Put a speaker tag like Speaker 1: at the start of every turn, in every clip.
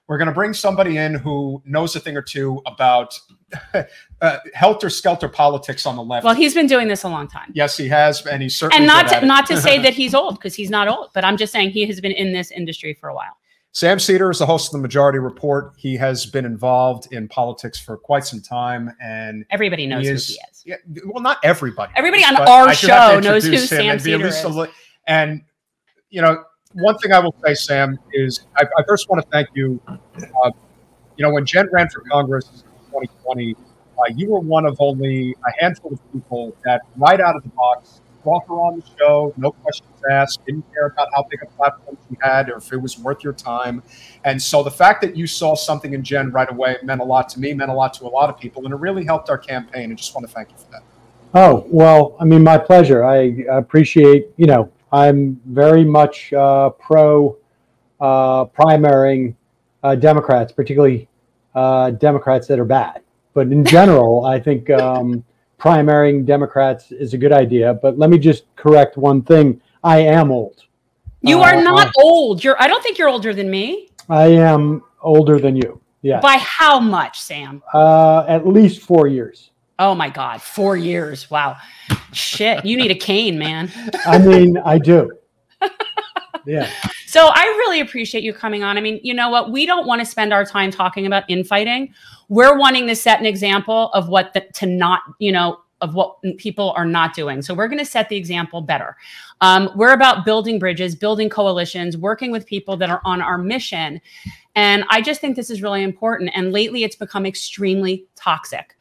Speaker 1: We're going to bring somebody in who knows a thing or two about helter-skelter politics on the left.
Speaker 2: Well, he's been doing this a long time.
Speaker 1: Yes, he has, and he's certainly
Speaker 2: not to say that he's old, because he's not old, but I'm just saying he has been in this industry for a while.
Speaker 1: Sam Seder is the host of the Majority Report. He has been involved in politics for quite some time, and
Speaker 2: everybody knows who he is.
Speaker 1: Yeah, well, not everybody.
Speaker 2: Everybody on our show knows who Sam Seder is.
Speaker 1: And you know, one thing I will say, Sam, is I first want to thank you. You know, when Jen ran for Congress in 2020, you were one of only a handful of people that, right out of the box, brought her on the show, no questions asked, didn't care about how big a platform she had or if it was worth your time. And so the fact that you saw something in Jen right away meant a lot to me, meant a lot to a lot of people, and it really helped our campaign. I just want to thank you for that.
Speaker 3: Oh, well, I mean, my pleasure. I appreciate, you know, I'm very much pro primarying Democrats, particularly Democrats that are bad. But in general, I think primarying Democrats is a good idea. But let me just correct one thing. I am old.
Speaker 2: You are not old. I don't think you're older than me.
Speaker 3: I am older than you. Yeah.
Speaker 2: By how much, Sam?
Speaker 3: At least 4 years.
Speaker 2: Oh my God, 4 years. Wow. Shit. You need a cane, man.
Speaker 3: I mean, I do. Yeah.
Speaker 2: So I really appreciate you coming on. I mean, you know what? We don't want to spend our time talking about infighting. We're wanting to set an example of what of what people are not doing. So we're going to set the example better. We're about building bridges, building coalitions, working with people that are on our mission. And I just think this is really important. And lately it's become extremely toxic.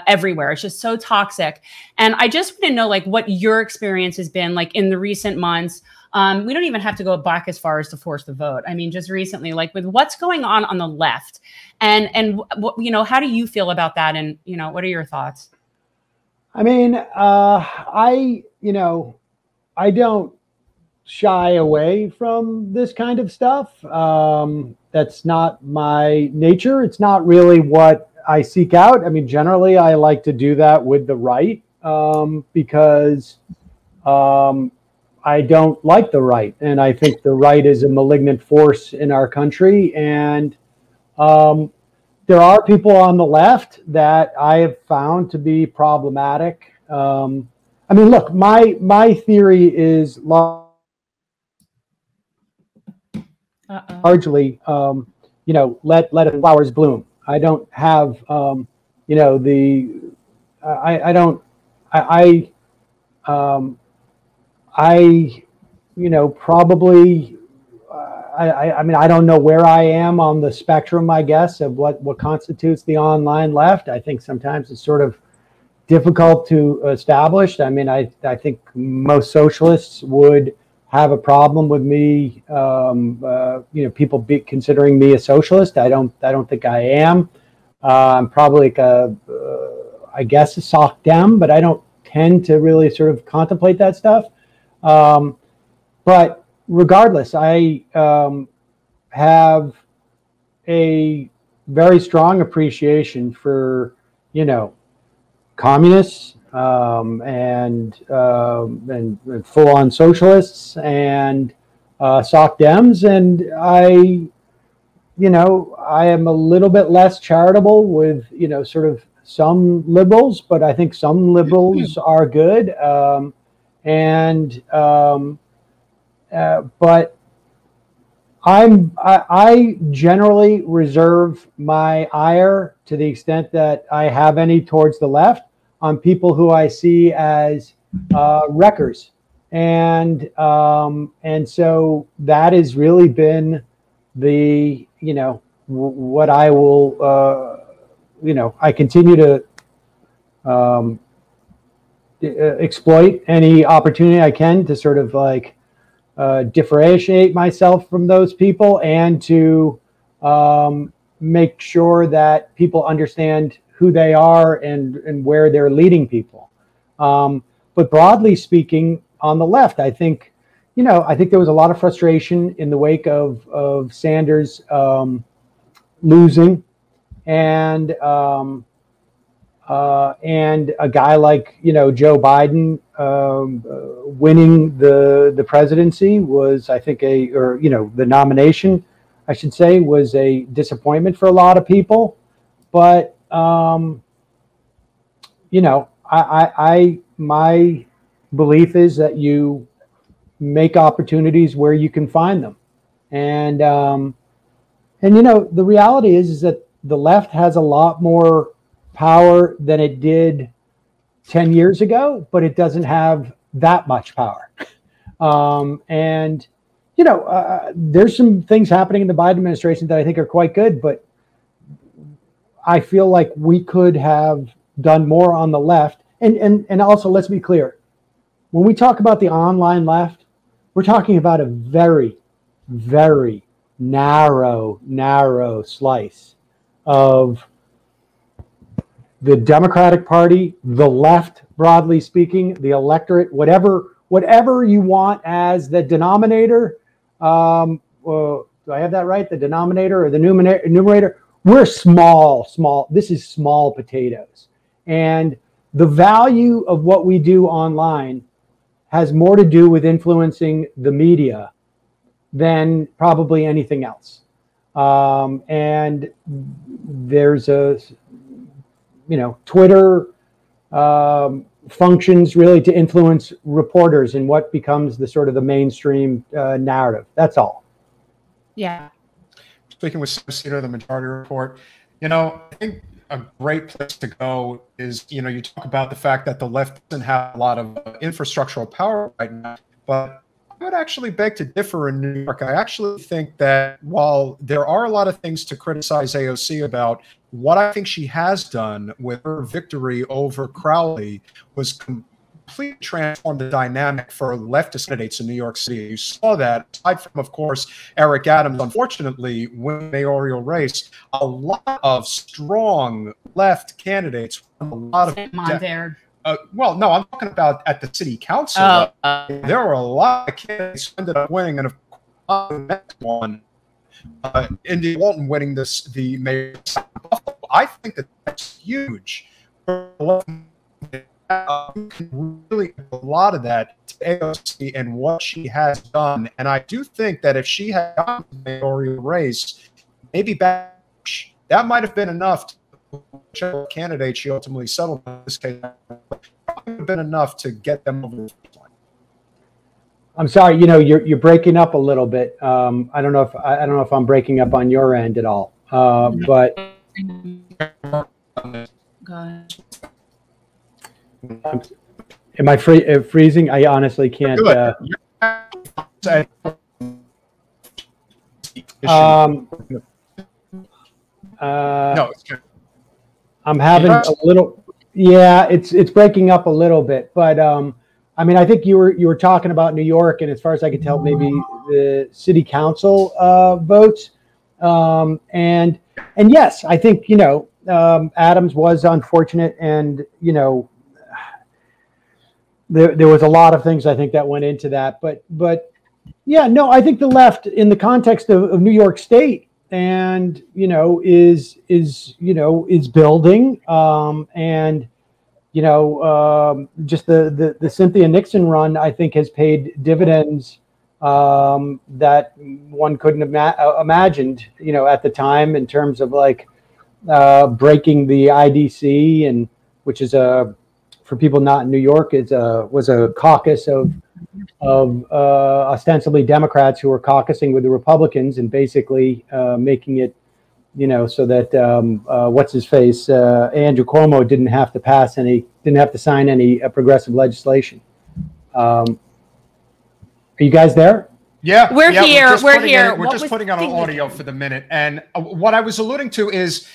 Speaker 2: Everywhere. It's just so toxic. And I just want to know, like, what your experience has been like in the recent months. We don't even have to go back as far as to force the vote. I mean, just recently, like with what's going on the left, and you know, how do you feel about that? And, you know, what are your thoughts?
Speaker 3: I mean, I don't shy away from this kind of stuff. That's not my nature. It's not really what I seek out. I mean, generally, I like to do that with the right because I don't like the right. And I think the right is a malignant force in our country. And there are people on the left that I have found to be problematic. I mean, look, my theory is largely, you know, let the flowers bloom. I don't have, you know, you know, probably, I mean, I don't know where I am on the spectrum, I guess, of what constitutes the online left. I think sometimes it's sort of difficult to establish. I mean, I think most socialists would have a problem with me, you know, people considering me a socialist. I don't think I am. I'm probably like I guess a sock dem, but I don't tend to really sort of contemplate that stuff. But regardless, I have a very strong appreciation for, you know, communists, and full-on socialists and sock dems, and I am a little bit less charitable with, you know, sort of some liberals, but I think some liberals are good, but I generally reserve my ire, to the extent that I have any, towards the left, on people who I see as wreckers, and so that has really been the, you know, what I will, you know, I continue to exploit any opportunity I can to sort of like differentiate myself from those people, and to make sure that people understand who they are and where they're leading people. But broadly speaking, on the left, I think, you know, I think there was a lot of frustration in the wake of Sanders losing, and a guy like, you know, Joe Biden winning the presidency was, I think, the nomination, I should say, was a disappointment for a lot of people. But you know, my belief is that you make opportunities where you can find them, and you know, the reality is that the left has a lot more power than it did 10 years ago, but it doesn't have that much power. And you know, there's some things happening in the Biden administration that I think are quite good, but I feel like we could have done more on the left. And also, let's be clear, when we talk about the online left, we're talking about a very, very narrow slice of the Democratic Party, the left, broadly speaking, the electorate, whatever you want as the denominator. Do I have that right? The denominator or the numerator? We're small. This is small potatoes. And the value of what we do online has more to do with influencing the media than probably anything else. And there's a, you know, Twitter functions really to influence reporters in what becomes the sort of the mainstream narrative. That's all.
Speaker 2: Yeah.
Speaker 1: Speaking with SEDER, the Majority Report, you know, I think a great place to go is, you know, you talk about the fact that the left doesn't have a lot of infrastructural power right now, but I would actually beg to differ in New York. I actually think that while there are a lot of things to criticize AOC about, what I think she has done with her victory over Crowley was completely transform the dynamic for leftist candidates in New York City. You saw that, aside from, of course, Eric Adams, unfortunately, winning the mayoral race, a lot of strong left candidates, a lot of well, no, I'm talking about at the city council. There were a lot of candidates who ended up winning, and of course, the next one, India Walton winning the mayor of Buffalo. I think that that's huge. You can really a lot of that to AOC and what she has done, and I do think that if she had gotten the mayoral race, maybe that might have been enough to whichever candidate she ultimately settled in this case. Probably would have been enough to get them over the line.
Speaker 3: I'm sorry, you know, you're breaking up a little bit. I don't know if I'm breaking up on your end at all. But am I freezing? I honestly can't.
Speaker 1: No, it's good.
Speaker 3: I'm having a little. Yeah, it's breaking up a little bit, but I mean, I think you were talking about New York, and as far as I could tell, maybe the city council votes, and yes, I think, you know, Adams was unfortunate, and you know, there was a lot of things I think that went into that, but yeah, no, I think the left in the context of New York State, and you know, is building, and you know, just the Cynthia Nixon run, I think, has paid dividends that one couldn't have imagined, you know, at the time, in terms of like breaking the IDC, and which is for people not in New York, was a caucus of ostensibly Democrats who were caucusing with the Republicans, and basically making it, you know, so that what's his face, Andrew Cuomo didn't have to sign any progressive legislation. Are you guys there?
Speaker 1: Yeah,
Speaker 2: we're here.
Speaker 1: We're just putting on an audio for the minute, and what I was alluding to is,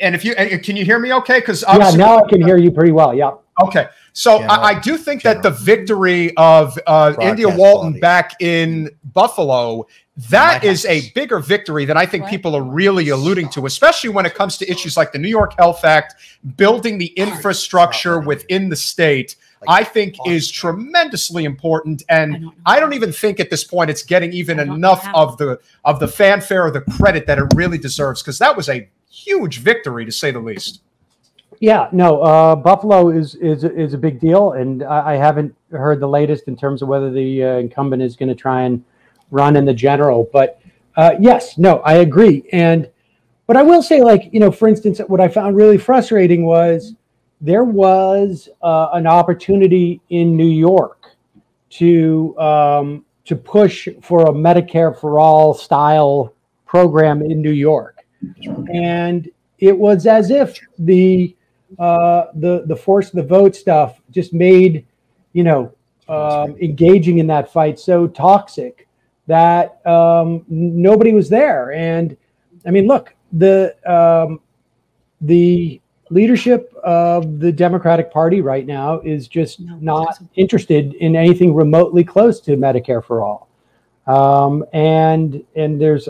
Speaker 1: and if you can you hear me okay? Because
Speaker 3: yeah, now I can hear you pretty well. Yeah.
Speaker 1: Okay, so yeah, I do think that the victory of India Walton back in Buffalo, that is a bigger victory than I think people are really alluding to, especially when it comes to issues like the New York Health Act, building the infrastructure within the state. I think is tremendously important, and I don't even think at this point it's getting even enough of the fanfare or the credit that it really deserves, because that was a huge victory, to say the least.
Speaker 3: Yeah, no, Buffalo is a big deal, and I haven't heard the latest in terms of whether the incumbent is going to try and run in the general. But Yes, no, I agree. But I will say, like, for instance, what I found really frustrating was there was an opportunity in New York to push for a Medicare for all style program in New York, and it was as if the force of the vote stuff just made engaging in that fight so toxic that nobody was there. And I mean, look, the leadership of the Democratic Party right now is just not interested in anything remotely close to Medicare for all. And there's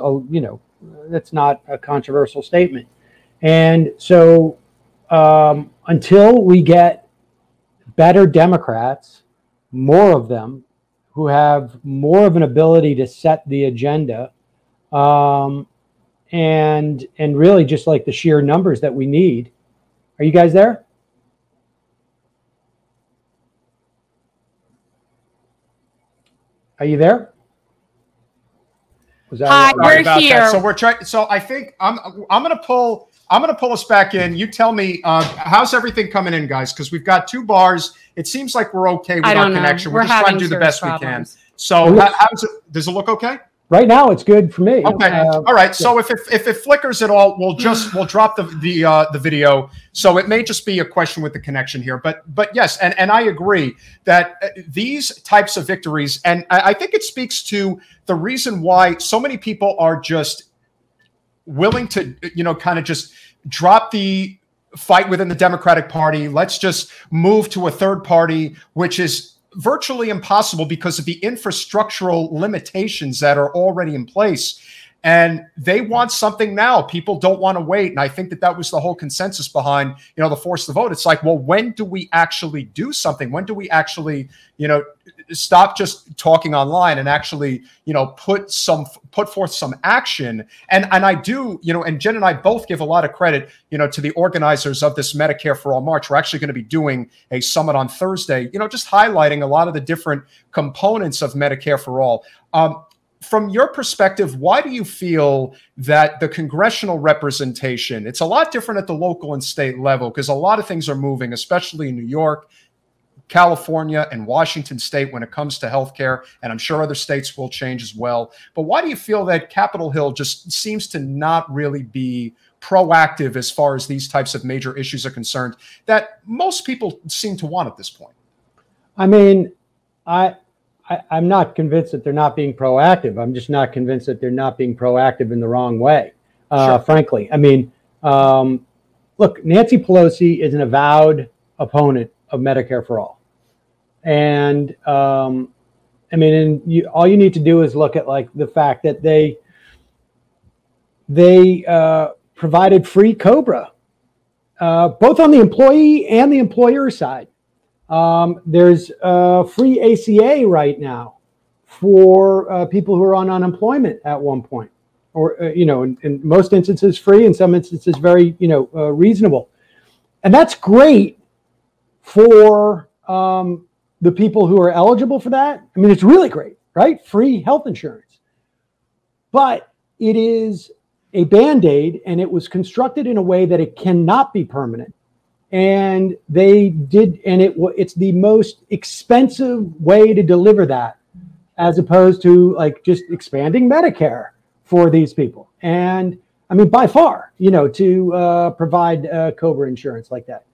Speaker 3: that's not a controversial statement. And so until we get better Democrats, more of them who have more of an ability to set the agenda, and really just like the sheer numbers that we need. Are you guys there? Are you there?
Speaker 2: Hi, we're here.
Speaker 1: So we're trying. So I think I'm gonna pull us back in. You tell me how's everything coming in, guys? Because we've got 2 bars. It seems like we're okay with our connection. We're just trying to do the best we can. So how's it? Does it look okay?
Speaker 3: Right now, it's good for me.
Speaker 1: Okay. All right. So if it flickers at all, we'll drop the video. So it may just be a question with the connection here. But yes, and I agree that these types of victories, and I think it speaks to the reason why so many people are just willing to kind of just drop the fight within the Democratic Party. Let's just move to a third party, which is virtually impossible because of the infrastructural limitations that are already in place. And they want something now. People don't want to wait. And I think that was the whole consensus behind, the force the vote. It's like, well, when do we actually do something? When do we actually, stop just talking online and actually, put forth some action? And I do, and Jen and I both give a lot of credit, to the organizers of this Medicare for All March. We're actually going to be doing a summit on Thursday, just highlighting a lot of the different components of Medicare for All. From your perspective, why do you feel that the congressional representation, it's a lot different at the local and state level, because a lot of things are moving, especially in New York, California, and Washington State when it comes to healthcare, and I'm sure other states will change as well. But why do you feel that Capitol Hill just seems to not really be proactive as far as these types of major issues are concerned that most people seem to want at this point?
Speaker 3: I mean, I'm not convinced that they're not being proactive. I'm just not convinced that they're not being proactive in the wrong way, frankly. I mean, look, Nancy Pelosi is an avowed opponent of Medicare for All. And I mean, all you need to do is look at like the fact that they provided free COBRA, both on the employee and the employer side. There's free ACA right now for people who are on unemployment at one point, or in most instances free, in some instances very reasonable, and that's great for the people who are eligible for that. I mean, it's really great, right? Free health insurance, but it is a Band-Aid, and it was constructed in a way that it cannot be permanent. And they did, and it's the most expensive way to deliver that, as opposed to like just expanding Medicare for these people. And I mean, by far, to provide COBRA insurance like that.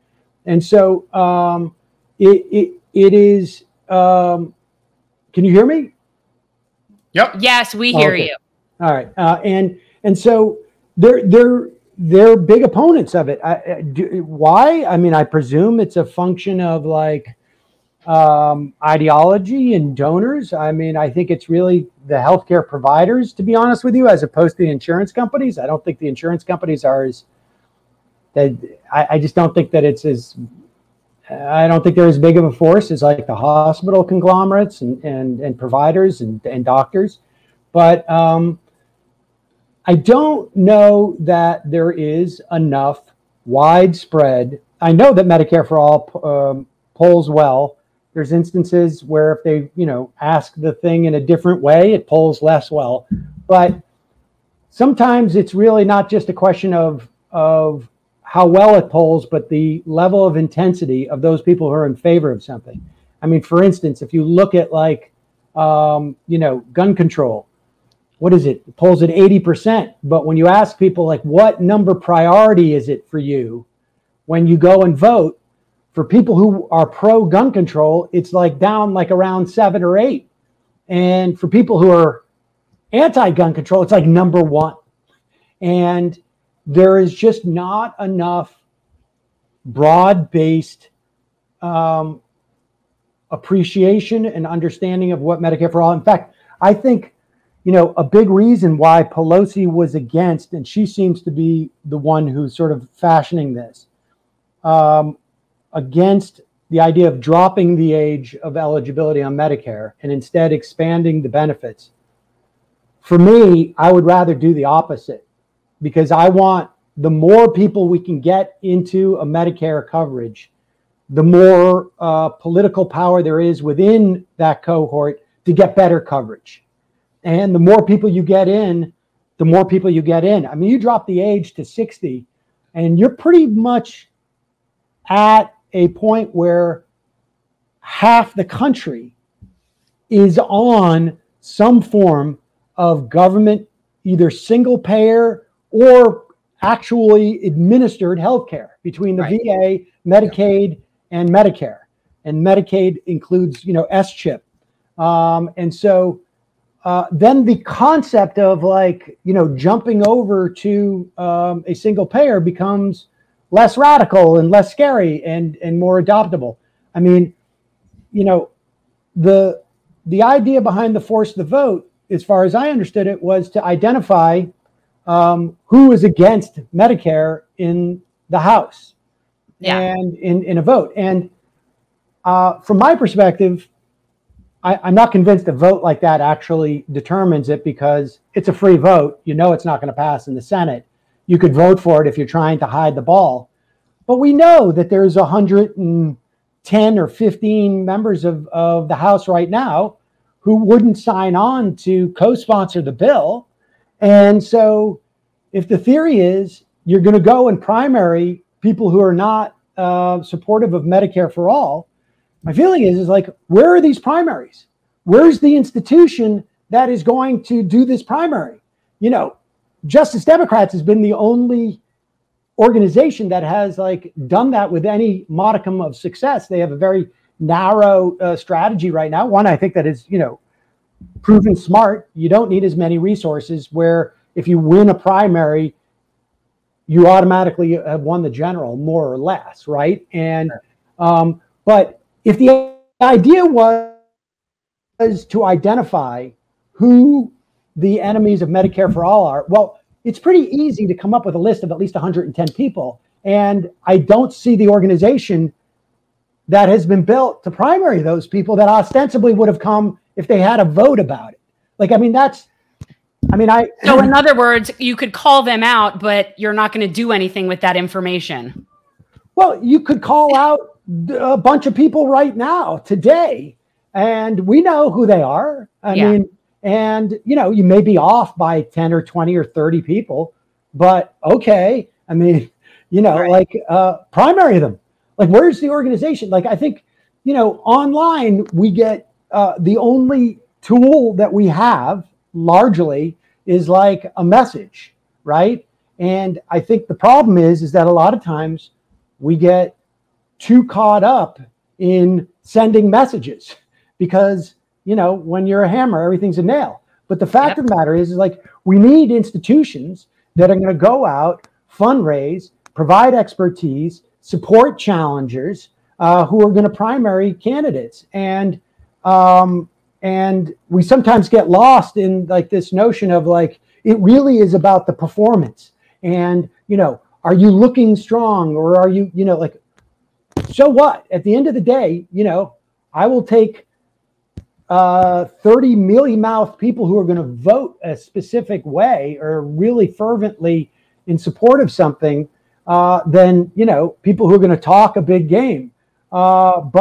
Speaker 3: And so it is. Can you hear me?
Speaker 2: Yep. Yes, we hear you.
Speaker 3: All right, and so they're big opponents of it. Why? I mean, I presume it's a function of like ideology and donors. I mean, I think it's really the healthcare providers, to be honest with you, as opposed to the insurance companies. I don't think the insurance companies are as that. I just don't think that it's as. I don't think they're as big of a force as like the hospital conglomerates and providers and doctors, but. I don't know that there is enough widespread. I know that Medicare for All polls well. There's instances where if they, ask the thing in a different way, it polls less well. But sometimes it's really not just a question of how well it polls, but the level of intensity of those people who are in favor of something. I mean, for instance, if you look at like, gun control, what is it? It polls at 80%. But when you ask people like, what number priority is it for you when you go and vote, for people who are pro gun control, it's like down like around 7 or 8. And for people who are anti-gun control, it's like number 1. And there is just not enough broad-based appreciation and understanding of what Medicare for All. In fact, I think, a big reason why Pelosi was against, and she seems to be the one who's sort of fashioning this, against the idea of dropping the age of eligibility on Medicare and instead expanding the benefits. For me, I would rather do the opposite, because I want the more people we can get into a Medicare coverage, the more political power there is within that cohort to get better coverage. And the more people you get in, the more people you get in. I mean, you drop the age to 60 and you're pretty much at a point where half the country is on some form of government, either single payer or actually administered healthcare between the VA, Medicaid, and Medicare. And Medicaid includes, S-chip. And so then the concept of like, jumping over to a single payer becomes less radical and less scary and more adoptable. I mean, the idea behind the force the vote, as far as I understood it, was to identify who is against Medicare in the House and in a vote. And from my perspective, I'm not convinced a vote like that actually determines it, because it's a free vote. It's not going to pass in the Senate. You could vote for it if you're trying to hide the ball. But we know that there's 110 or 15 members of the House right now who wouldn't sign on to co-sponsor the bill. And so if the theory is you're going to go and primary people who are not supportive of Medicare for all, my feeling is like, where are these primaries? Where's the institution that is going to do this primary? Justice Democrats has been the only organization that has like done that with any modicum of success. They have a very narrow strategy right now. One, I think that is, proven smart. You don't need as many resources, where if you win a primary, you automatically have won the general, more or less, right? And but if the idea was to identify who the enemies of Medicare for all are, well, it's pretty easy to come up with a list of at least 110 people. And I don't see the organization that has been built to primary those people that ostensibly would have come if they had a vote about it. So in other words, you could call them out, but you're not going to do anything with that information. Well, you could call out a bunch of people right now, today, and we know who they are. I mean, and, you may be off by 10 or 20 or 30 people, but okay. I mean, primary them. Like, where's the organization? Like, I think, online we get the only tool that we have largely is like a message, right? And I think the problem is that a lot of times we get too caught up in sending messages, because, when you're a hammer, everything's a nail. But the fact of the matter is like, we need institutions that are going to go out, fundraise, provide expertise, support challengers who are going to primary candidates. And we sometimes get lost in like this notion of like, it really is about the performance. And, are you looking strong, or are you, like, so what? At the end of the day, I will take 30 mealy-mouthed people who are going to vote a specific way or really fervently in support of something than, people who are going to talk a big game. And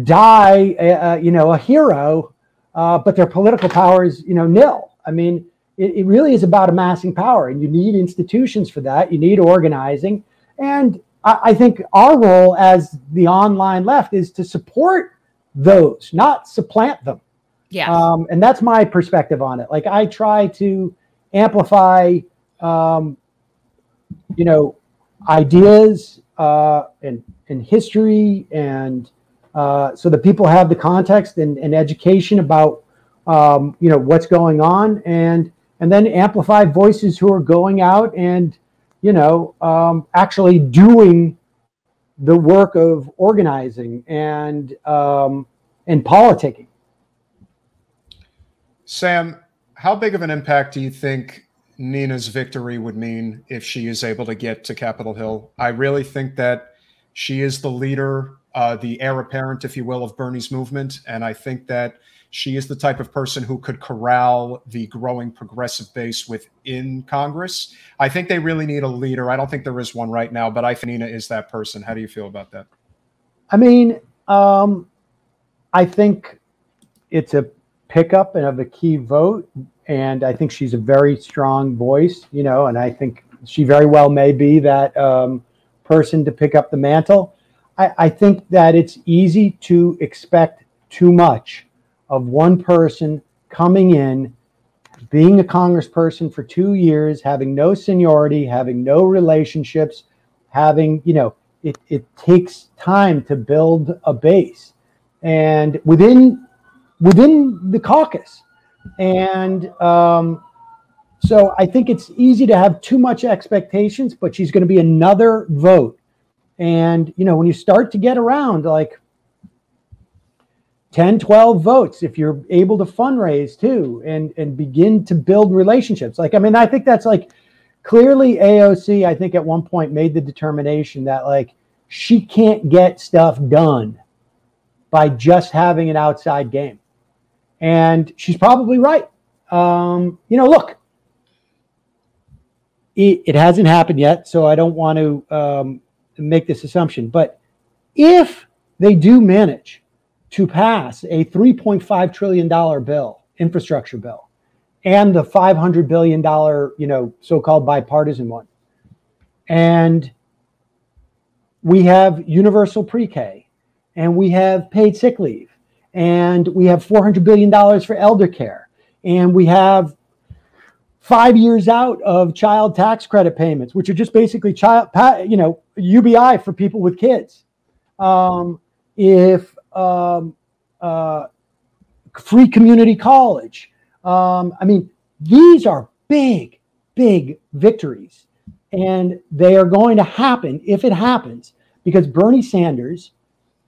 Speaker 3: die, a hero but their political power is, nil. I mean, it really is about amassing power, and you need institutions for that. You need organizing. And I think our role as the online left is to support those, not supplant them.
Speaker 2: Yeah.
Speaker 3: And that's my perspective on it. Like, I try to amplify, ideas and history, and so that people have the context and education about, what's going on, and then amplify voices who are going out and, actually doing the work of organizing and politicking.
Speaker 1: Sam, how big of an impact do you think Nina's victory would mean if she is able to get to Capitol Hill? I really think that she is the leader, the heir apparent, if you will, of Bernie's movement. And I think that she is the type of person who could corral the growing progressive base within Congress. I think they really need a leader. I don't think there is one right now, but I think Nina is that person. How do you feel about that?
Speaker 3: I mean, I think it's a pickup and of a key vote. And I think she's a very strong voice, and I think she very well may be that person to pick up the mantle. I think that it's easy to expect too much of one person coming in, being a congressperson for 2 years, having no seniority, having no relationships, having, it takes time to build a base, and within the caucus. And so I think it's easy to have too much expectations, but she's going to be another vote. And, when you start to get around like 10, 12 votes, if you're able to fundraise too, and begin to build relationships. Like, I mean, I think that's like clearly AOC, I think at one point made the determination that like she can't get stuff done by just having an outside game. And she's probably right. Look, it hasn't happened yet, so I don't want to make this assumption. But if they do manage to pass a $3.5 trillion bill, infrastructure bill, and the $500 billion, so-called bipartisan one, and we have universal pre-K, and we have paid sick leave, and we have $400 billion for elder care, and we have 5 years out of child tax credit payments, which are just basically UBI for people with kids. Free community college. I mean, these are big, big victories, and they are going to happen if it happens, because Bernie Sanders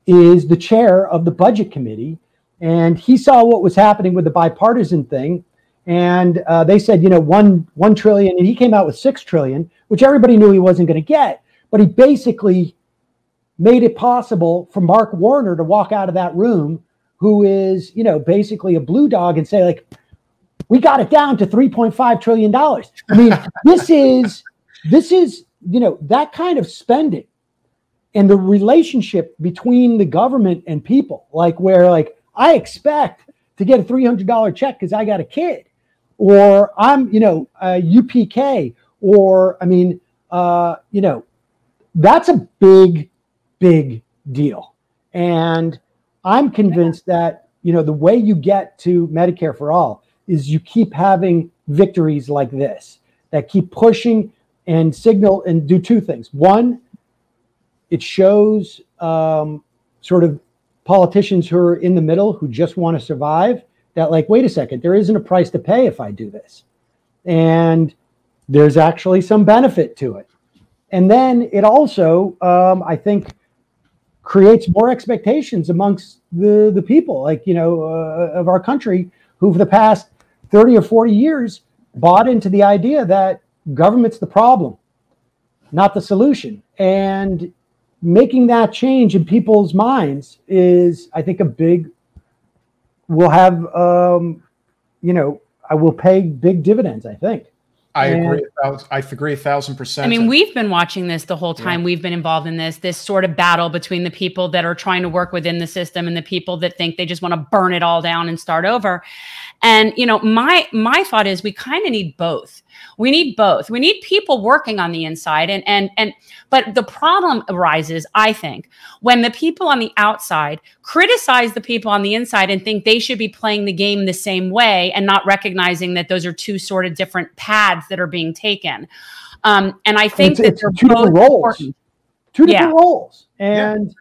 Speaker 3: is the chair of the budget committee, and he saw what was happening with the bipartisan thing. And they said, $1 trillion, and he came out with $6 trillion, which everybody knew he wasn't going to get. But he basically made it possible for Mark Warner to walk out of that room, who is, basically a blue dog, and say, like, we got it down to $3.5 trillion. I mean, this is, that kind of spending and the relationship between the government and people, like where, like, I expect to get a $300 check because I got a kid, or I'm, UPK, or, I mean, that's a big, big deal. And I'm convinced that, the way you get to Medicare for all is you keep having victories like this that keep pushing and signal and do two things. One, it shows sort of politicians who are in the middle, who just want to survive, that like, wait a second, there isn't a price to pay if I do this. And there's actually some benefit to it. And then it also, I think, creates more expectations amongst the people, like, of our country, who for the past 30 or 40 years bought into the idea that government's the problem, not the solution. And making that change in people's minds is, I think, will have, I will pay big dividends, I think.
Speaker 1: I agree 1,000%.
Speaker 2: I mean, we've been watching this the whole time. We've been involved in this sort of battle between the people that are trying to work within the system and the people that think they just want to burn it all down and start over. And, you know, my thought is we kind of need both. We need both. We need people working on the inside. But the problem arises, I think, when the people on the outside criticize the people on the inside and think they should be playing the game the same way and not recognizing that those are two sort of different paths that are being taken. And I think that they're
Speaker 3: two different roles. Important. Two different roles. And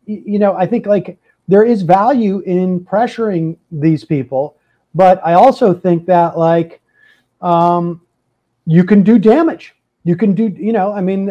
Speaker 3: you know, I think like there is value in pressuring these people, but I also think that like you can do damage. You can do, you know, I mean,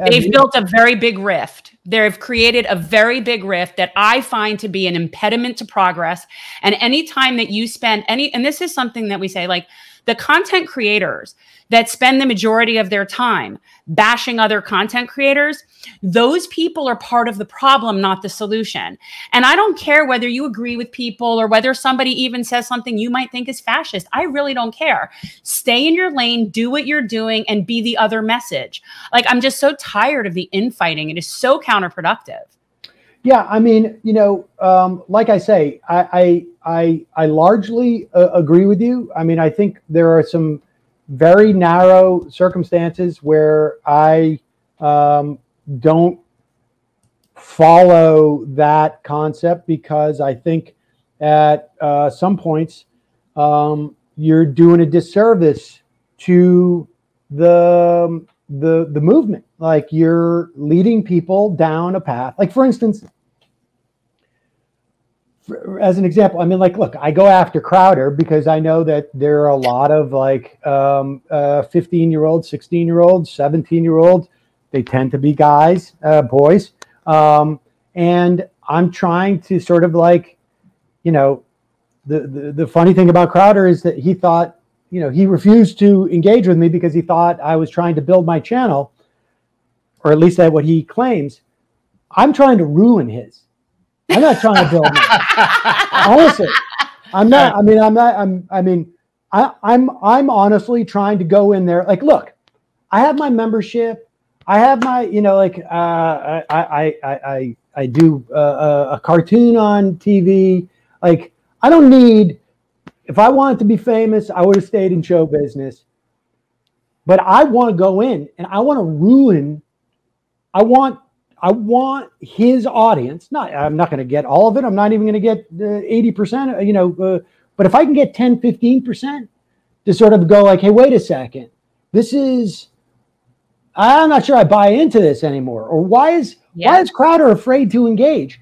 Speaker 2: they've built a very big rift. They've created a very big rift that I find to be an impediment to progress. And anytime that you spend and this is something that we say, like the content creators that spend the majority of their time bashing other content creators, those people are part of the problem, not the solution. And I don't care whether you agree with people or whether somebody even says something you might think is fascist. I really don't care. Stay in your lane, do what you're doing, and be the other message. Like, I'm just so tired of the infighting. It is so counterproductive.
Speaker 3: Yeah, I mean, you know, like I say, I largely agree with you. I mean, I think there are some very narrow circumstances where I don't follow that concept because I think at some points you're doing a disservice to the movement. Like you're leading people down a path. Like for instance, as an example, I mean, like, look, I go after Crowder because I know that there are a lot of like 15-year-olds, 16-year-olds, 17-year-olds. They tend to be guys, boys. And I'm trying to sort of like, you know, the funny thing about Crowder is that he thought, you know, he refused to engage with me because he thought I was trying to build my channel, or at least that's what he claims. I'm trying to ruin his. I'm not trying to build mine. Honestly, I'm not. I'm honestly trying to go in there. Like, look, I have my membership. I have my, you know, like I do a cartoon on TV. Like, I don't need. If I wanted to be famous, I would have stayed in show business. But I want to go in and I want to ruin. I want his audience. I'm not going to get all of it. I'm not even going to get 80%, you know, but if I can get 10, 15% to sort of go like, hey, wait a second, I'm not sure I buy into this anymore. Or why is Crowder afraid to engage?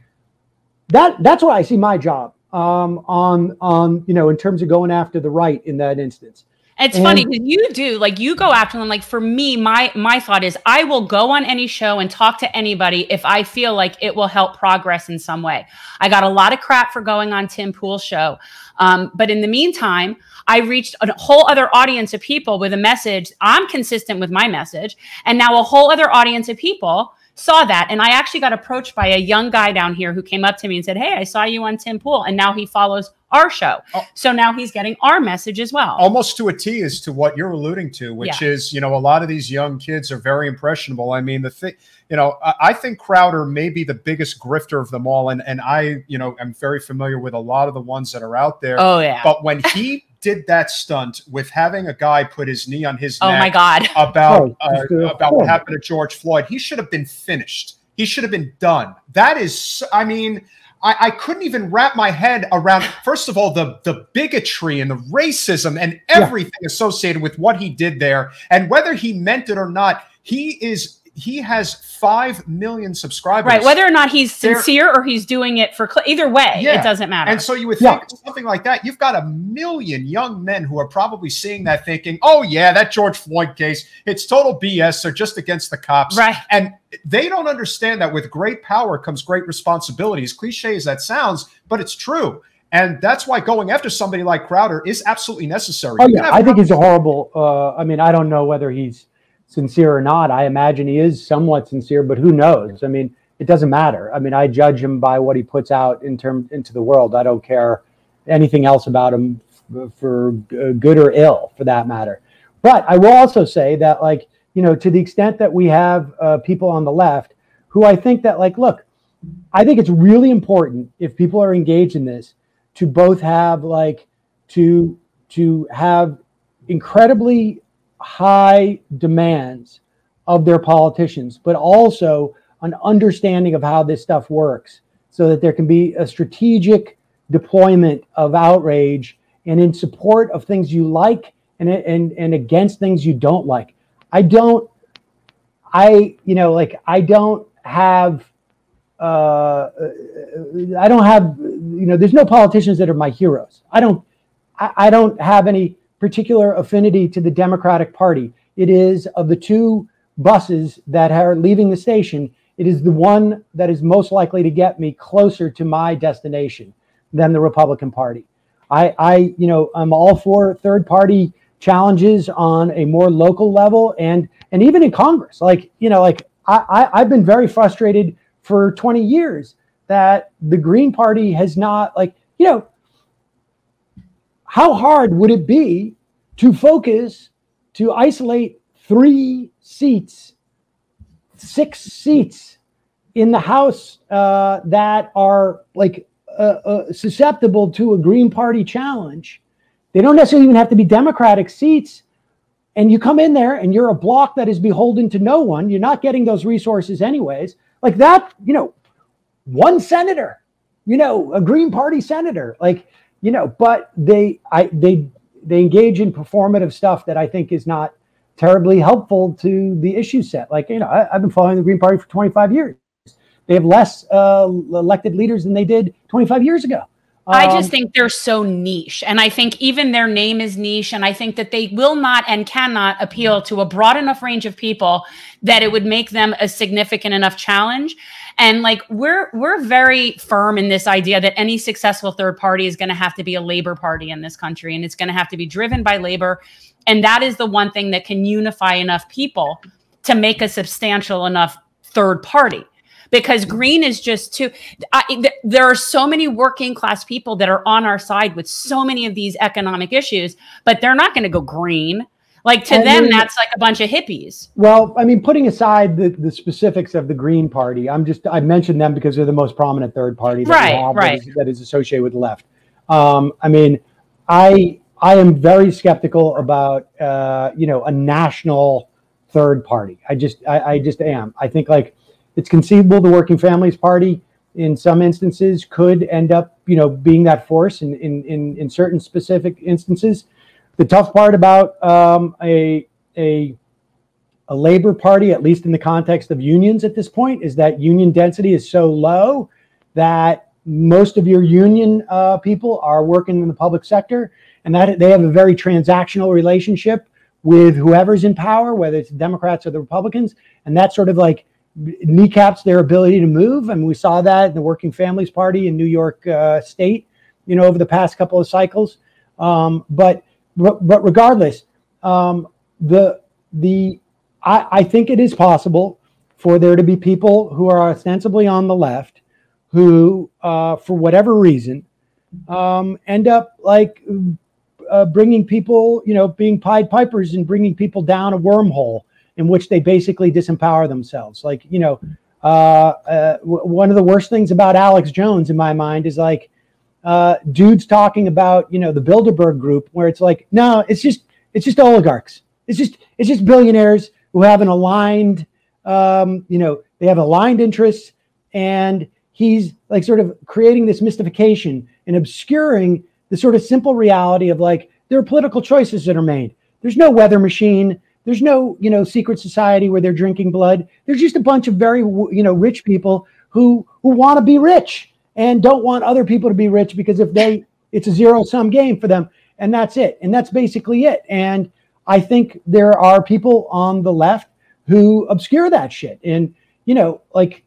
Speaker 3: That's what I see my job on, you know, in terms of going after the right in that instance.
Speaker 2: It's funny because you go after them. Like for me, my thought is I will go on any show and talk to anybody if I feel like it will help progress in some way. I got a lot of crap for going on Tim Pool's show. But in the meantime, I reached a whole other audience of people with a message. I'm consistent with my message. And now a whole other audience of people saw that. And I actually got approached by a young guy down here who came up to me and said, hey, I saw you on Tim Pool. And now he follows our show. So now he's getting our message as well.
Speaker 1: Almost to a T as to what you're alluding to, which is, you know, a lot of these young kids are very impressionable. I mean, the thing, you know, I think Crowder may be the biggest grifter of them all. And I, you know, am very familiar with a lot of the ones that are out there.
Speaker 2: Oh, yeah.
Speaker 1: But when he did that stunt with having a guy put his knee on his neck
Speaker 2: my God.
Speaker 1: about what happened to George Floyd, he should have been finished. He should have been done. That is, I mean, I couldn't even wrap my head around, first of all, the bigotry and the racism and everything associated with what he did there. And whether he meant it or not, he has 5 million subscribers.
Speaker 2: Right. Whether or not he's sincere or he's doing it for either way, it doesn't matter.
Speaker 1: And so you would think something like that. You've got 1 million young men who are probably seeing that thinking, oh, yeah, that George Floyd case, it's total BS. They're just against the cops.
Speaker 2: Right.
Speaker 1: And they don't understand that with great power comes great responsibility. As cliche as that sounds, but it's true. And that's why going after somebody like Crowder is absolutely necessary.
Speaker 3: Oh, yeah. I think he's a horrible. I mean, I don't know whether he's sincere or not. I imagine he is somewhat sincere, but who knows? I mean, it doesn't matter. I mean, I judge him by what he puts out into the world. I don't care anything else about him for good or ill, for that matter. But I will also say that, like, you know, to the extent that we have people on the left who I think that, like, look, I think it's really important if people are engaged in this to both have, like, to have incredibly high demands of their politicians, but also an understanding of how this stuff works so that there can be a strategic deployment of outrage and in support of things you like and against things you don't like. I don't have, you know, there's no politicians that are my heroes. I don't have any particular affinity to the Democratic Party. It is, of the two buses that are leaving the station, it is the one that is most likely to get me closer to my destination than the Republican Party. I'm all for third party challenges on a more local level and even in Congress. Like, you know, like I've been very frustrated for 20 years that the Green Party has not, like, you know, how hard would it be to focus, to isolate 6 seats in the House that are, like, susceptible to a Green Party challenge? They don't necessarily even have to be Democratic seats. And you come in there and you're a block that is beholden to no one. You're not getting those resources anyways. Like that, you know, one senator, you know, a Green Party senator, like, you know, but they engage in performative stuff that I think is not terribly helpful to the issue set. Like, you know, I've been following the Green Party for 25 years. They have less elected leaders than they did 25 years ago.
Speaker 2: I just think they're so niche. And I think even their name is niche. And I think that they will not and cannot appeal to a broad enough range of people that it would make them a significant enough challenge. And, like, we're very firm in this idea that any successful third party is going to have to be a labor party in this country. And it's going to have to be driven by labor. And that is the one thing that can unify enough people to make a substantial enough third party. Because green is just too, there are so many working class people that are on our side with so many of these economic issues, but they're not going to go green. Like, to them, that's like a bunch of hippies.
Speaker 3: Well, I mean, putting aside the specifics of the Green Party, I mentioned them because they're the most prominent third party that is associated with the left. I mean, I am very skeptical about, you know, a national third party. I just am. I think, like, it's conceivable the Working Families Party in some instances could end up, you know, being that force in certain specific instances. The tough part about a labor party, at least in the context of unions at this point, is that union density is so low that most of your union people are working in the public sector, and that they have a very transactional relationship with whoever's in power, whether it's the Democrats or the Republicans, and that sort of, like, kneecaps their ability to move. I mean, we saw that in the Working Families Party in New York State, you know, over the past couple of cycles. But regardless, I think it is possible for there to be people who are ostensibly on the left who, for whatever reason, end up, like, bringing people, you know, being Pied Pipers and bringing people down a wormhole in which they basically disempower themselves. Like, you know, one of the worst things about Alex Jones in my mind is, like, dudes talking about, you know, the Bilderberg group, where it's like, no, it's just oligarchs. It's just billionaires who have an aligned, you know, they have aligned interests, and he's, like, sort of creating this mystification and obscuring the sort of simple reality of, like, there are political choices that are made. There's no weather machine. There's no, you know, secret society where they're drinking blood. There's just a bunch of very, you know, rich people who want to be rich and don't want other people to be rich, because it's a zero-sum game for them, and that's it. And that's basically it. And I think there are people on the left who obscure that shit. And, you know, like,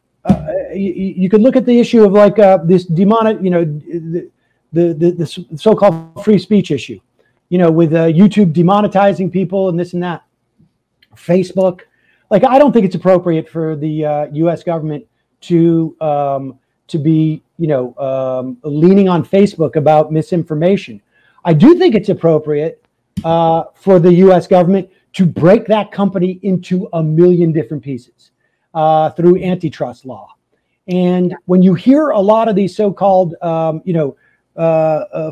Speaker 3: you could look at the issue of, like, this demonic, you know, the so-called free speech issue, you know, with YouTube demonetizing people and this and that. Facebook, like, I don't think it's appropriate for the U.S. government to be, you know, leaning on Facebook about misinformation. I do think it's appropriate for the U.S. government to break that company into a million different pieces through antitrust law. And when you hear a lot of these so-called,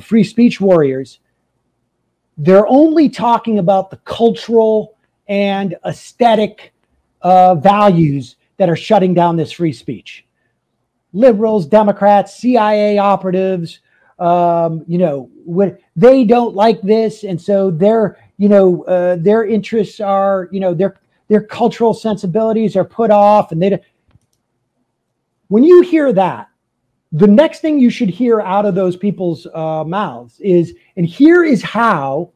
Speaker 3: free speech warriors, they're only talking about the cultural and aesthetic values that are shutting down this free speech. Liberals, Democrats, CIA operatives, when they don't like this, and so their interests are, their cultural sensibilities are put off, and when you hear that, the next thing you should hear out of those people's mouths is, and here is how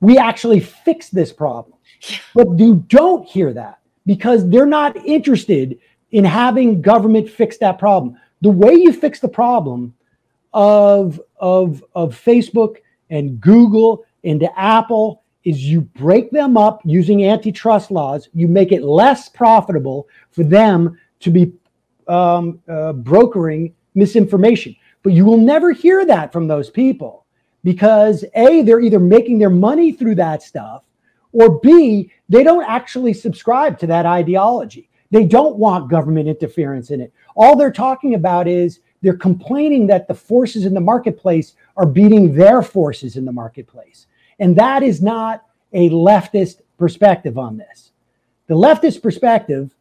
Speaker 3: we actually fix this problem. But you don't hear that because they're not interested in having government fix that problem. The way you fix the problem of Facebook and Google and Apple is you break them up using antitrust laws. You make it less profitable for them to be brokering misinformation. But you will never hear that from those people because A, they're either making their money through that stuff, or B, they don't actually subscribe to that ideology. They don't want government interference in it. All they're talking about is they're complaining that the forces in the marketplace are beating their forces in the marketplace. And that is not a leftist perspective on this. The leftist perspective,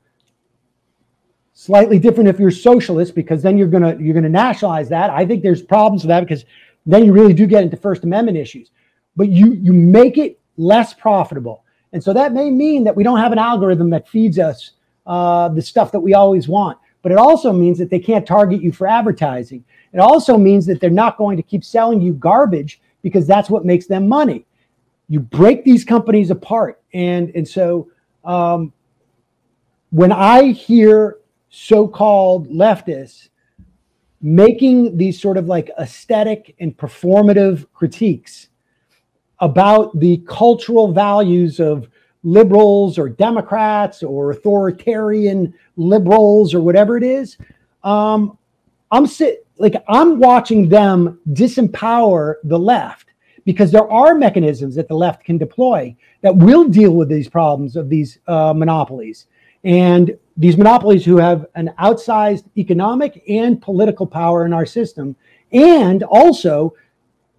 Speaker 3: slightly different if you're socialist, because then you're gonna nationalize that. I think there's problems with that because then you really do get into First Amendment issues. But you make it less profitable. And so that may mean that we don't have an algorithm that feeds us the stuff that we always want. But it also means that they can't target you for advertising. It also means that they're not going to keep selling you garbage because that's what makes them money. You break these companies apart. And so when I hear so-called leftists making these sort of like aesthetic and performative critiques about the cultural values of liberals or Democrats or authoritarian liberals or whatever it is, I'm watching them disempower the left because there are mechanisms that the left can deploy that will deal with these problems of these monopolies. And these monopolies who have an outsized economic and political power in our system, and also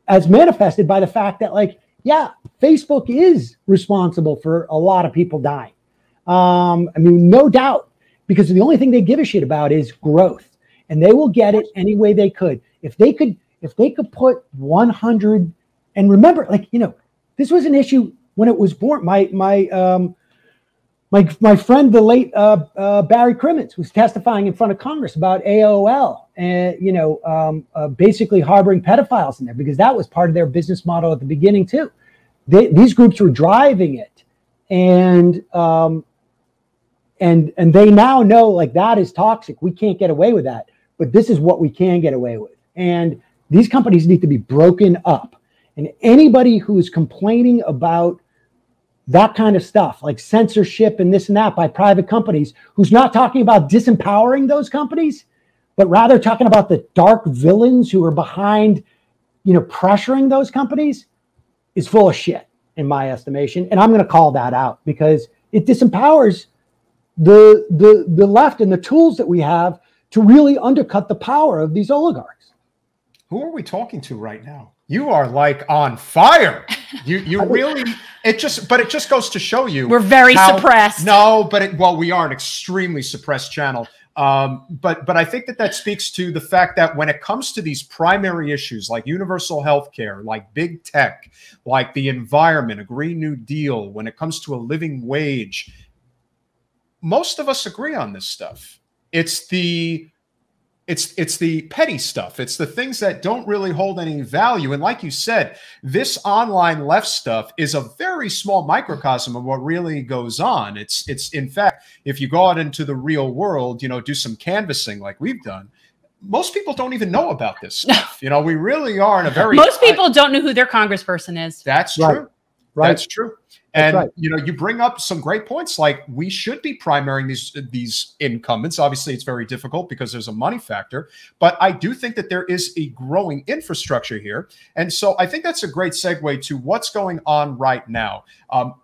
Speaker 3: as manifested by the fact that, like, yeah, Facebook is responsible for a lot of people dying. No doubt, because the only thing they give a shit about is growth, and they will get it any way they could. If they could put 100, and remember, this was an issue when it was born. My friend, the late Barry Crimmins, was testifying in front of Congress about AOL and basically harboring pedophiles in there because that was part of their business model at the beginning too. These groups were driving it, and they now know, like, that is toxic. We can't get away with that, but this is what we can get away with. And these companies need to be broken up. And anybody who is complaining about that kind of stuff, like censorship and this and that by private companies, who's not talking about disempowering those companies, but rather talking about the dark villains who are behind, pressuring those companies, is full of shit, in my estimation. And I'm going to call that out because it disempowers the left and the tools that we have to really undercut the power of these oligarchs.
Speaker 1: Who are we talking to right now? You are like on fire. You really, it just goes to show you.
Speaker 2: We're very suppressed.
Speaker 1: No, we are an extremely suppressed channel. But I think that speaks to the fact that when it comes to these primary issues like universal health care, like big tech, like the environment, a Green New Deal, when it comes to a living wage, most of us agree on this stuff. It's the petty stuff. It's the things that don't really hold any value. And like you said, this online left stuff is a very small microcosm of what really goes on. It's in fact, if you go out into the real world, do some canvassing like we've done, most people don't even know about this stuff. We really are in a very...
Speaker 2: Most people don't know who their congressperson is.
Speaker 1: That's true. Right. That's true. And
Speaker 3: right.
Speaker 1: you bring up some great points, like we should be primarying these incumbents. Obviously, it's very difficult because there's a money factor, but I do think that there is a growing infrastructure here. And so I think that's a great segue to what's going on right now.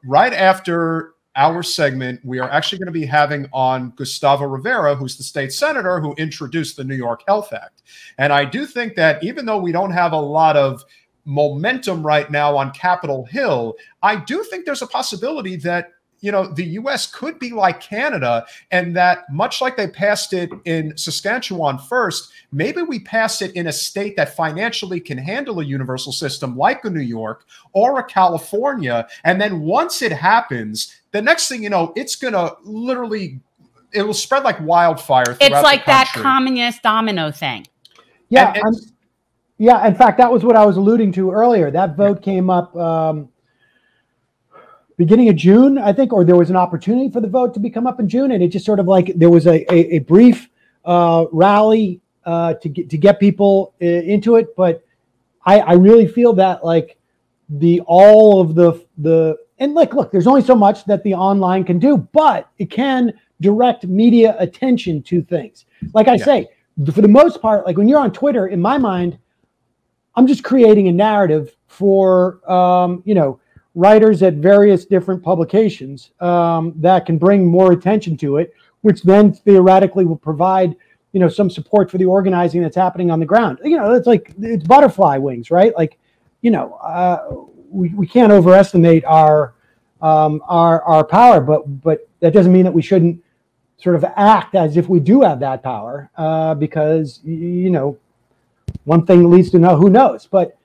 Speaker 1: Right after our segment, we are actually going to be having on Gustavo Rivera, who's the state senator who introduced the New York Health Act. And I do think that even though we don't have a lot of momentum right now on Capitol Hill, I do think there's a possibility that the U.S. could be like Canada, and that much like they passed it in Saskatchewan first, maybe we pass it in a state that financially can handle a universal system like a New York or a California. And then once it happens, the next thing you know, it's going to literally, it will spread like wildfire.
Speaker 2: It's like that communist domino thing.
Speaker 3: Yeah. Yeah. In fact, that was what I was alluding to earlier. That vote came up beginning of June, I think, or there was an opportunity for the vote to become up in June. And it just sort of like, there was a brief rally to get people into it. But I really feel that like all of the, and like, look, there's only so much that the online can do, but it can direct media attention to things. Like I say, for the most part, like when you're on Twitter, in my mind, I'm just creating a narrative for, writers at various different publications that can bring more attention to it, which then theoretically will provide, some support for the organizing that's happening on the ground. It's like, it's butterfly wings, right? Like, we can't overestimate our power, but that doesn't mean that we shouldn't sort of act as if we do have that power, because, one thing leads to who knows. But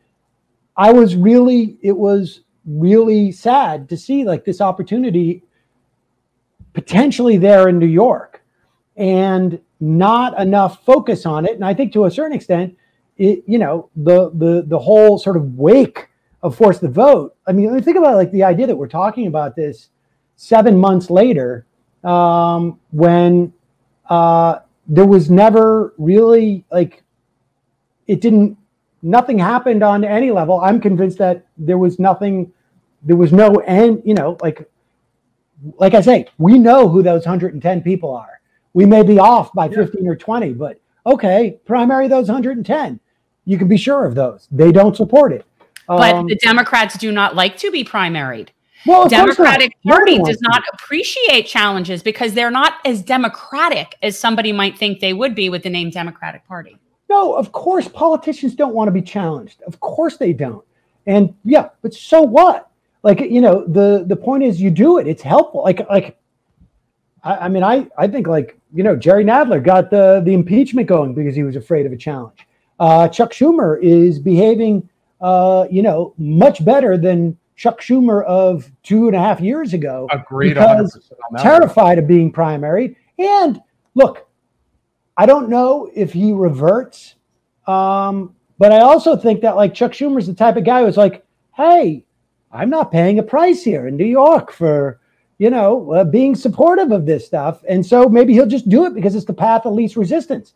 Speaker 3: it was really sad to see like this opportunity potentially there in New York and not enough focus on it. And I think to a certain extent, the whole sort of wake of Force the Vote. I mean, think about like the idea that we're talking about this 7 months later, when there was never really like, nothing happened on any level. I'm convinced that there was no end, like I say, we know who those 110 people are. We may be off by 15 or 20, but okay, primary those 110. You can be sure of those. They don't support it.
Speaker 2: But the Democrats do not like to be primaried.
Speaker 3: Well, the
Speaker 2: Democratic Party does not appreciate challenges because they're not as democratic as somebody might think they would be with the name Democratic Party.
Speaker 3: No, of course, politicians don't want to be challenged. Of course they don't. And yeah, but so what? Like, the point is you do it. It's helpful. I think like, Jerry Nadler got the impeachment going because he was afraid of a challenge. Chuck Schumer is behaving, much better than Chuck Schumer of 2.5 years ago.
Speaker 1: Agreed.
Speaker 3: Because terrified of being primaried. And look, I don't know if he reverts, but I also think that like Chuck Schumer's the type of guy who's like, hey, I'm not paying a price here in New York for, being supportive of this stuff. And so maybe he'll just do it because it's the path of least resistance.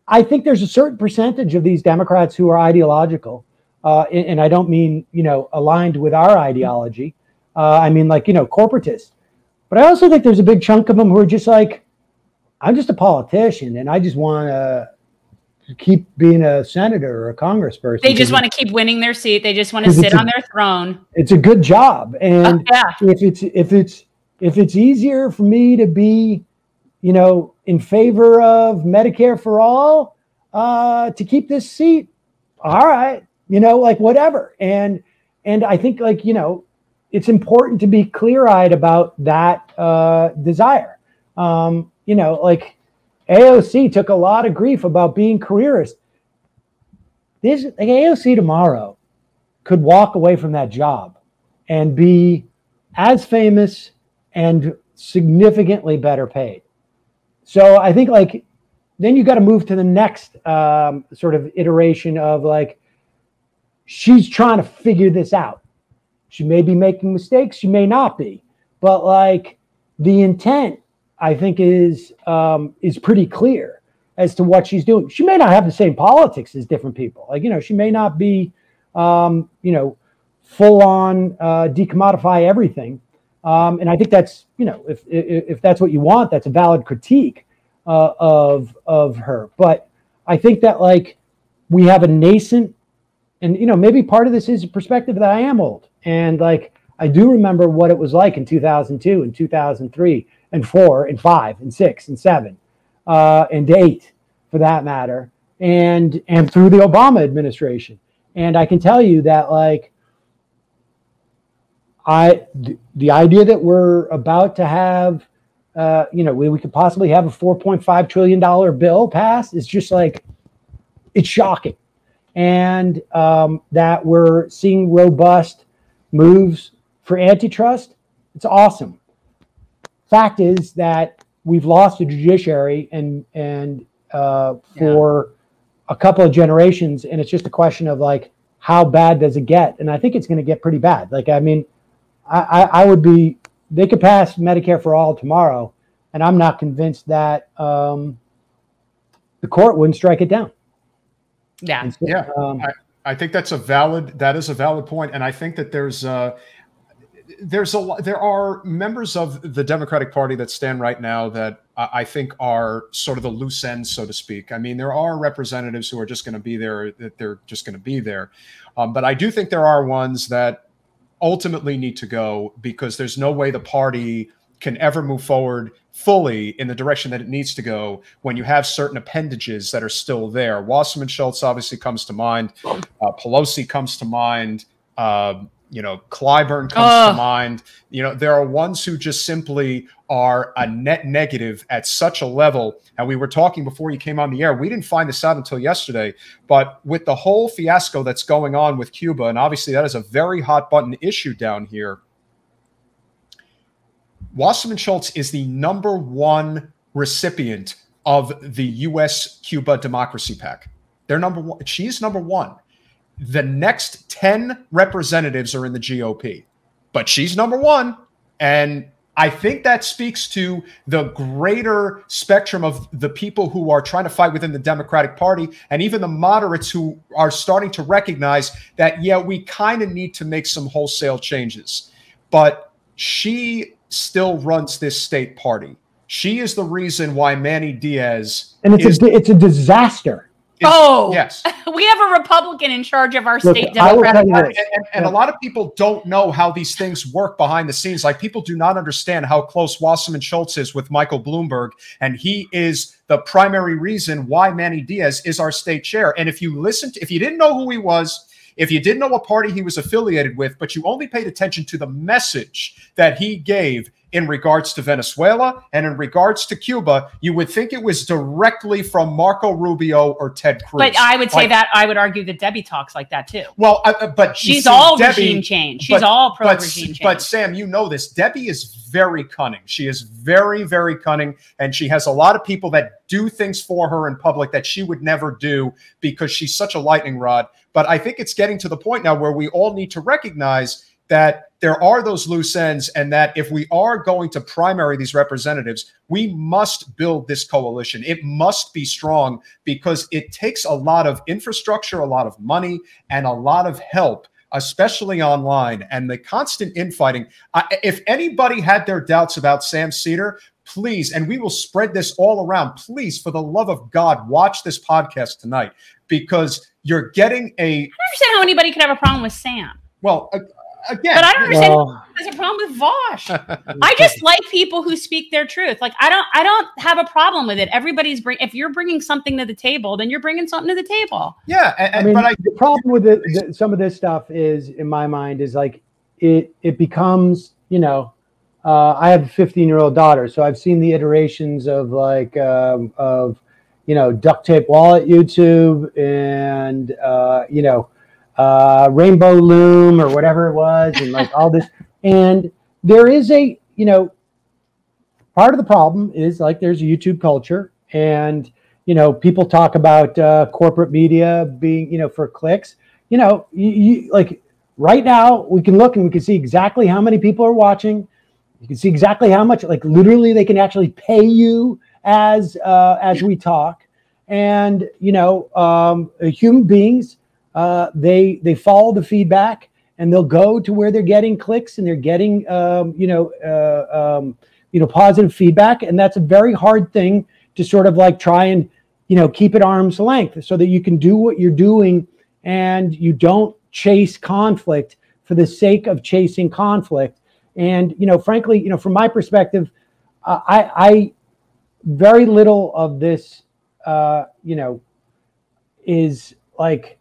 Speaker 3: I think there's a certain percentage of these Democrats who are ideological. And I don't mean, aligned with our ideology. I mean like, corporatists. But I also think there's a big chunk of them who are just like, I'm just a politician and I just want to keep being a senator or a congressperson.
Speaker 2: They just want to keep winning their seat. They just want to sit on their throne.
Speaker 3: It's a good job. And if it's easier for me to be, in favor of Medicare for all, to keep this seat, all right, like whatever. And I think like, it's important to be clear-eyed about that desire. Like AOC took a lot of grief about being careerist. Like AOC tomorrow could walk away from that job and be as famous and significantly better paid. So I think like, then you got to move to the next sort of iteration of like, she's trying to figure this out. She may be making mistakes. She may not be, but like the intent, I think is pretty clear as to what she's doing. She may not have the same politics as different people. Like, she may not be, full on decommodify everything. And I think that's, you know, if that's what you want, that's a valid critique of her. But I think that, like, we have a nascent, and, you know, maybe part of this is a perspective that I am old. And, like, I do remember what it was like in 2002 and 2003 and 4 and 5 and 6 and 7 and 8, for that matter, and through the Obama administration. And I can tell you that, like, the idea that we're about to have, you know, we could possibly have a $4.5 trillion bill pass is just, like, it's shocking. And that we're seeing robust moves for antitrust, it's awesome. Fact is that we've lost the judiciary and for a couple of generations, and it's just a question of, like, how bad does it get? And I think it's going to get pretty bad. Like, I mean, I would be, they could pass Medicare for all tomorrow, and I'm not convinced that the court wouldn't strike it down.
Speaker 2: Yeah.
Speaker 3: So,
Speaker 1: yeah. I think that is a valid point. And I think that there are members of the Democratic Party that stand right now that I think are sort of the loose ends, so to speak. I mean, there are representatives who are just going to be there, that they're just going to be there. But I do think there are ones that ultimately need to go, because there's no way the party can ever move forward fully in the direction that it needs to go when you have certain appendages that are still there. Wasserman Schultz obviously comes to mind. Pelosi comes to mind. You know, Clyburn comes to mind. You know, there are ones who just simply are a net negative at such a level. And we were talking before you came on the air. We didn't find this out until yesterday. But with the whole fiasco that's going on with Cuba, and obviously that is a very hot button issue down here, Wasserman Schultz is the #1 recipient of the U.S.-Cuba Democracy Pact. They're #1. She's #1. The next 10 representatives are in the GOP, but she's #1. And I think that speaks to the greater spectrum of the people who are trying to fight within the Democratic Party, and even the moderates who are starting to recognize that, yeah, we kind of need to make some wholesale changes. But she still runs this state party. She is the reason why Manny Diaz,
Speaker 3: and it's a disaster.
Speaker 1: Yes,
Speaker 2: we have a Republican in charge of our state Democratic Party.
Speaker 1: And a lot of people don't know how these things work behind the scenes. Like, people do not understand how close Wasserman Schultz is with Michael Bloomberg, and he is the primary reason why Manny Diaz is our state chair. And if you didn't know who he was, if you didn't know what party he was affiliated with, but you only paid attention to the message that he gave in regards to Venezuela and in regards to Cuba, you would think it was directly from Marco Rubio or Ted Cruz.
Speaker 2: But I would say that I would argue that Debbie talks like that too.
Speaker 1: Well, but
Speaker 2: she's all regime change. She's all pro-regime change.
Speaker 1: But Sam, you know this. Debbie is very cunning. She is very, very cunning, and she has a lot of people that do things for her in public that she would never do because she's such a lightning rod. But I think it's getting to the point now where we all need to recognize that there are those loose ends, and that if we are going to primary these representatives, we must build this coalition. It must be strong, because it takes a lot of infrastructure, a lot of money, and a lot of help, especially online, and the constant infighting. If anybody had their doubts about Sam SEDER, please, and we will spread this all around, please, for the love of God, watch this podcast tonight, because you're getting a...
Speaker 2: I don't understand how anybody could have a problem with Sam.
Speaker 1: Well, again,
Speaker 2: but I don't understand who has a problem with Vosh. I just like people who speak their truth. Like, I don't have a problem with it. Everybody's if you're bringing something to the table, then you're bringing something to the table.
Speaker 1: Yeah,
Speaker 3: the problem with some of this stuff is, in my mind, is like it becomes, you know, I have a 15-year-old daughter, so I've seen the iterations of like you know, duct tape wallet YouTube and you know, Rainbow Loom or whatever it was, and like all this. And there is a, you know, part of the problem is like there's a YouTube culture, and, you know, people talk about corporate media being, you know, for clicks. You know, you like right now we can look and we can see exactly how many people are watching. You can see exactly how much, like literally they can actually pay you as we talk. And, you know, human beings, they follow the feedback, and they'll go to where they're getting clicks and they're getting, positive feedback. And that's a very hard thing to sort of like try and, keep at arm's length so that you can do what you're doing and you don't chase conflict for the sake of chasing conflict. And, frankly, from my perspective, I very little of this, is like,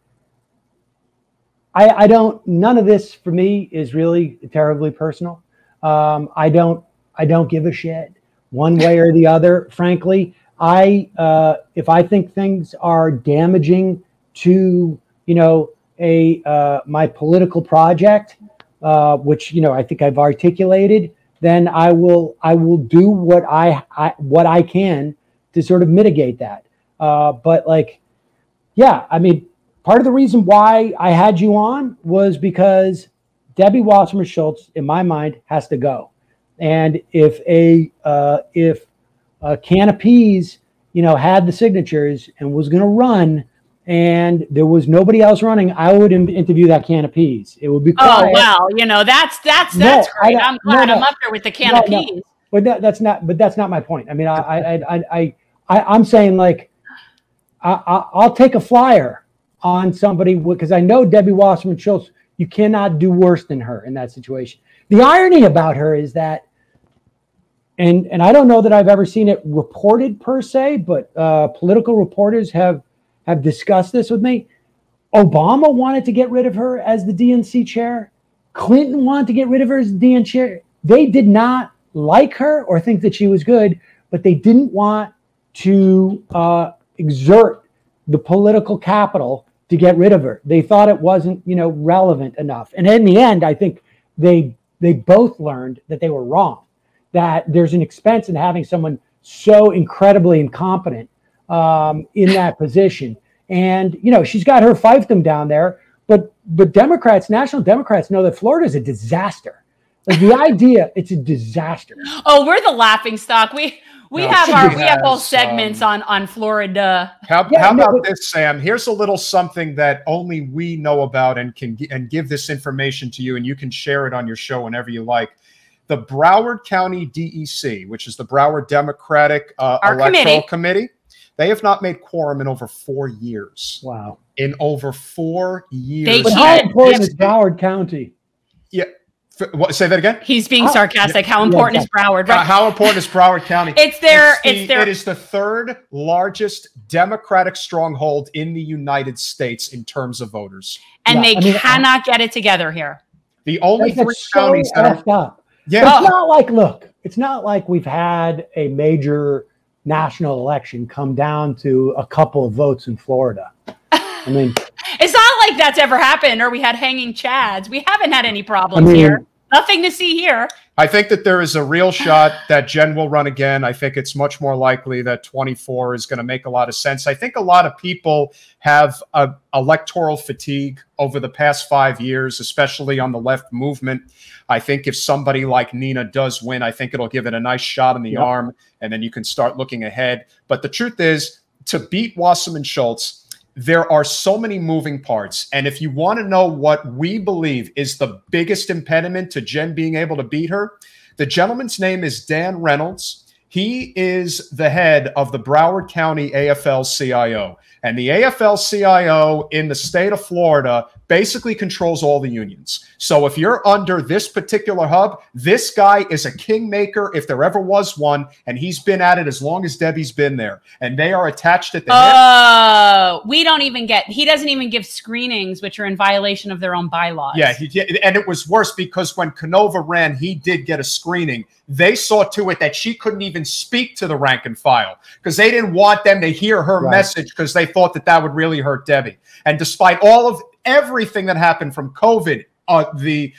Speaker 3: none of this for me is really terribly personal. I don't give a shit one way or the other, frankly. If I think things are damaging to, my political project, which, I think I've articulated, then I will do what I can to sort of mitigate that. But like, yeah, I mean, part of the reason why I had you on was because Debbie Wasserman Schultz, in my mind, has to go. And if a can of peas, had the signatures and was going to run, and there was nobody else running, I would interview that can of peas. It would be quiet.
Speaker 2: Oh well, that's great. I'm glad I'm up there with the can of peas.
Speaker 3: But that's not my point. I mean, I'm saying like I'll take a flyer on somebody because I know Debbie Wasserman Schultz. You cannot do worse than her in that situation. The irony about her is that, and I don't know that I've ever seen it reported per se, but political reporters have discussed this with me. Obama wanted to get rid of her as the DNC chair. Clinton wanted to get rid of her as the DNC chair. They did not like her or think that she was good, but they didn't want to exert the political capital to get rid of her. They thought it wasn't, relevant enough. And in the end, I think they both learned that they were wrong, that there's an expense in having someone so incredibly incompetent in that position. And, she's got her fiefdom down there, but Democrats, national Democrats know that Florida is a disaster. Like the idea, it's a disaster.
Speaker 2: Oh, we're the laughing stock. We have whole segments on Florida.
Speaker 1: How about this, Sam? Here's a little something that only we know about and can give this information to you, and you can share it on your show whenever you like. The Broward County DEC, which is the Broward Democratic Electoral Committee, they have not made quorum in over 4 years.
Speaker 3: Wow. In
Speaker 1: over 4 years.
Speaker 3: But how important is Broward County?
Speaker 1: Yeah. Say that again?
Speaker 2: He's being sarcastic. How important is Broward? Right?
Speaker 1: How important is Broward County? It is the third largest Democratic stronghold in the United States in terms of voters.
Speaker 2: And they cannot get it together here.
Speaker 1: The only three counties that are
Speaker 3: up. Yeah. It's not like, look, it's not like we've had a major national election come down to a couple of votes in Florida. I mean,
Speaker 2: it's not like that's ever happened, or we had hanging chads. We haven't had any problems here. Nothing to see here.
Speaker 1: I think that there is a real shot that Jen will run again. I think it's much more likely that 24 is going to make a lot of sense. I think a lot of people have electoral fatigue over the past 5 years, especially on the left movement. I think if somebody like Nina does win, I think it'll give it a nice shot in the arm, and then you can start looking ahead. But the truth is, to beat Wasserman Schultz, there are so many moving parts. And if you want to know what we believe is the biggest impediment to Jen being able to beat her, the gentleman's name is Dan Reynolds. He is the head of the Broward County AFL-CIO. And the AFL-CIO in the state of Florida basically controls all the unions. So if you're under this particular hub, this guy is a kingmaker if there ever was one, and he's been at it as long as Debbie's been there. And they are attached at the hip.
Speaker 2: Oh, he doesn't even give screenings, which are in violation of their own bylaws.
Speaker 1: Yeah, and it was worse because when Canova ran, he did get a screening. They saw to it that she couldn't even speak to the rank and file because they didn't want them to hear her message because they thought that would really hurt Debbie. And despite all of everything that happened from COVID, the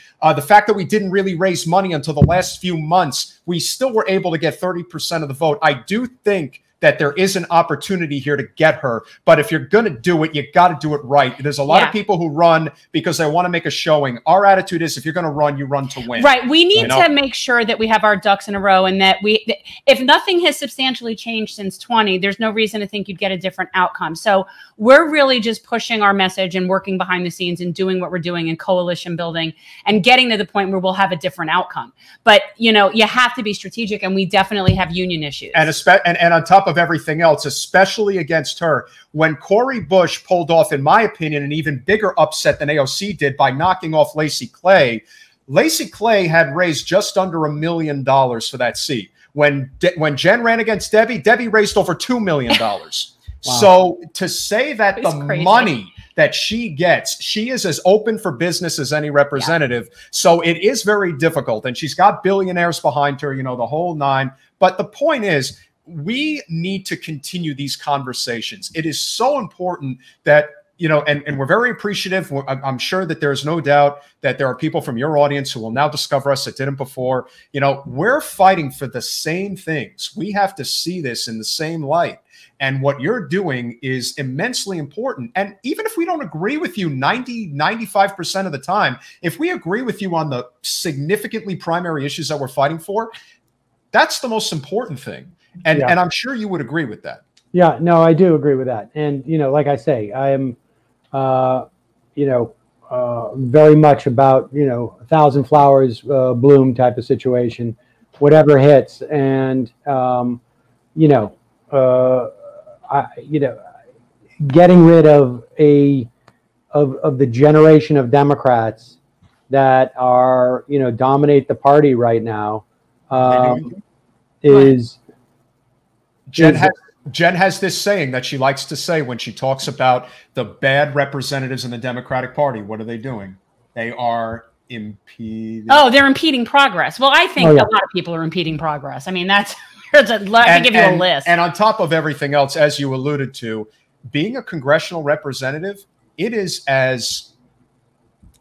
Speaker 1: fact that we didn't really raise money until the last few months, we still were able to get 30% of the vote. I do think that there is an opportunity here to get her. But if you're going to do it, you got to do it right. There's a lot of people who run because they want to make a showing. Our attitude is, if you're going to run, you run to win.
Speaker 2: Right. We need to make sure that we have our ducks in a row, and that if nothing has substantially changed since 20, there's no reason to think you'd get a different outcome. So we're really just pushing our message and working behind the scenes and doing what we're doing in coalition building and getting to the point where we'll have a different outcome. But, you know, you have to be strategic, and we definitely have union issues.
Speaker 1: And on top of everything else, especially against her, when Cori Bush pulled off, in my opinion, an even bigger upset than AOC did by knocking off Lacey Clay had raised just under $1 million for that seat. When Jen ran against Debbie raised over $2 million. Wow. So to say that the money that she gets, she is as open for business as any representative. Yeah. So it is very difficult. And she's got billionaires behind her, you know, the whole nine. But the point is, we need to continue these conversations. It is so important that, you know, and we're very appreciative. I'm sure that there's no doubt that there are people from your audience who will now discover us that didn't before. You know, we're fighting for the same things. We have to see this in the same light. And what you're doing is immensely important. And even if we don't agree with you 95% of the time, if we agree with you on the significantly primary issues that we're fighting for, that's the most important thing. And I'm sure you would agree with that.
Speaker 3: Yeah, no, I do agree with that. And, you know, like I say, I am, you know, very much about, you know, 1,000 flowers bloom type of situation, whatever hits. And, you know, getting rid of the generation of Democrats that are, you know, dominate the party right now is.
Speaker 1: Jen has this saying that she likes to say when she talks about the bad representatives in the Democratic Party. What are they doing? They are impeding.
Speaker 2: Oh, they're impeding progress. Well, I think a lot of people are impeding progress. I mean, that's. I can give you a list.
Speaker 1: And on top of everything else, as you alluded to, being a congressional representative, it is as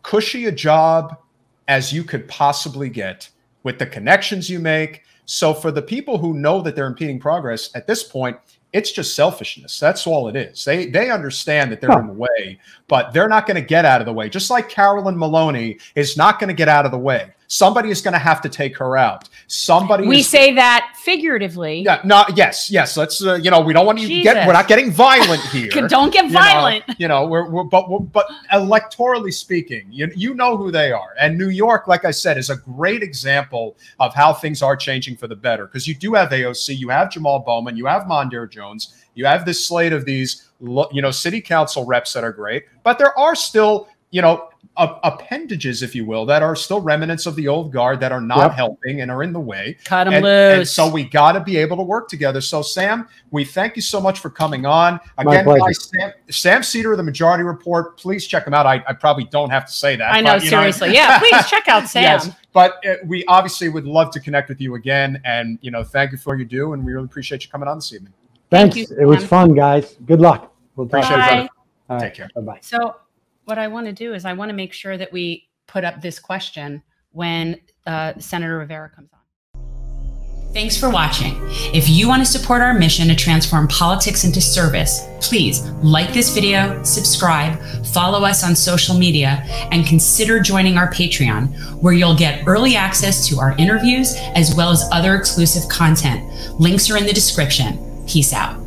Speaker 1: cushy a job as you could possibly get with the connections you make. So for the people who know that they're impeding progress at this point, it's just selfishness. That's all it is. They understand that they're in the way, but they're not going to get out of the way. Just like Carolyn Maloney is not going to get out of the way. Somebody is going to have to take her out. We say that figuratively. Yeah. No. Yes. Let's. You know, we don't want to get. We're not getting violent here.
Speaker 2: Don't get violent.
Speaker 1: You know. But electorally speaking, you know who they are. And New York, like I said, is a great example of how things are changing for the better. Because you do have AOC, you have Jamal Bowman, you have Mondaire Jones, you have this slate of these, you know, city council reps that are great. But there are still, you know, appendages, if you will, that are still remnants of the old guard that are not helping and are in the way.
Speaker 2: Cut them loose.
Speaker 1: And so we got to be able to work together. So Sam, we thank you so much for coming on. Again, guys, Sam Seder of the Majority Report. Please check him out. I probably don't have to say that.
Speaker 2: I know, seriously. Yeah, please check out Sam. Yes,
Speaker 1: but we obviously would love to connect with you again. And, you know, thank you for what you do. And we really appreciate you coming on this evening.
Speaker 3: Thanks. It was fun, guys. Good luck.
Speaker 1: We'll appreciate it.
Speaker 3: All right.
Speaker 1: Take care.
Speaker 3: Bye-bye.
Speaker 2: So what I want to do is I want to make sure that we put up this question when Senator Rivera comes on. Thanks for watching. If you want to support our mission to transform politics into service, please like this video, subscribe, follow us on social media, and consider joining our Patreon, where you'll get early access to our interviews as well as other exclusive content. Links are in the description. Peace out.